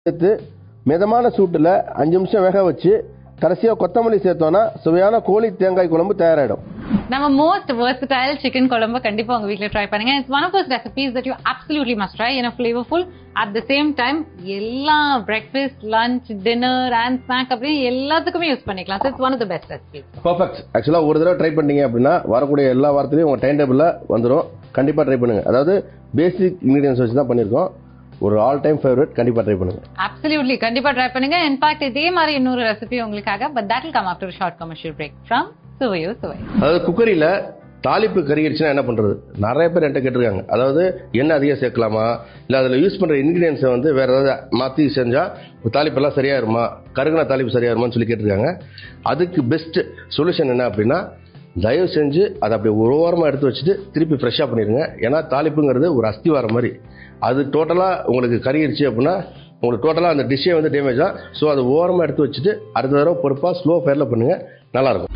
சேர்த்து மிதமான சூட்டில் 5 நிமிஷம் வேக வச்சு கடைசியாக கொத்தமல்லி சேர்த்தோன்னா சுவையான கோழி தேங்காய் குழம்பு தயாராகிடும். நம்ம மோஸ்ட் versatile chicken குழம்பு கண்டிப்பா உங்க வீட்ல ட்ரை பண்ணுங்க. It's one of those recipes that you absolutely must try. Flavorful at the same time எல்லா breakfast, lunch, dinner and snack அப்படி எல்லாத்துக்குமே யூஸ் பண்ணிக்கலாம். So it's one of the best recipes. Perfect. ஆக்சுவலாக ஒரு தடவை ட்ரை பண்ணீங்க அப்படின்னா வரக்கூடிய எல்லா வாரத்திலையும் உங்கள் டைம் டேபிளில் வந்துடும். கண்டிப்பாக ட்ரை பண்ணுங்க. அதாவது பேசிக் இன்கிரீடியன்ஸ் வச்சு தான் பண்ணியிருக்கோம். ஒரு ஆல் டைம் ஃபேவரட். கண்டிப்பா ட்ரை பண்ணுங்க. Absolutely கண்டிப்பா ட்ரை பண்ணுங்க. இன்ஃபேக்ட் இதே மாதிரி இன்னொரு ரெசிபி உங்களுக்காக, but that will come after a short commercial break from சுவையோ சுவை. அதாவது குக்கரியில் தாளிப்பு கறிகிடுச்சுன்னா என்ன பண்றது? நிறைய பேர் என்கிட்ட கேட்டிருக்காங்க. அதாவது எண்ணெய் அதிகம் சேர்க்கலாமா, இல்லை அதில் யூஸ் பண்ற இன்கிரீடியன்ஸை வந்து வேற ஏதாவது மாற்றி செஞ்சா தாளிப்பெல்லாம் சரியாயிருமா, கருகின தாளிப்பு சரியாயிருமான்னு சொல்லி கேட்டிருக்காங்க. அதுக்கு பெஸ்ட் சொல்யூஷன் என்ன அப்படின்னா, தயவு செஞ்சு அதை அப்படியே ஒரு ஓரமாக எடுத்து வச்சுட்டு திருப்பி ஃப்ரெஷ்ஷாக பண்ணிடுங்க. ஏன்னா தாளிப்புங்கிறது ஒரு அஸ்திவாரம் மாதிரி. அது டோட்டலாக உங்களுக்கு கறிகிடுச்சு அப்படின்னா உங்களுக்கு டோட்டலாக அந்த டிஷ்ஷே வந்து டேமேஜ் தான். ஸோ அதை ஓரமாக எடுத்து வச்சுட்டு அடுத்த தடவை பொறுப்பாக ஸ்லோ ஃபயரில் பண்ணுங்கள், நல்லாயிருக்கும்.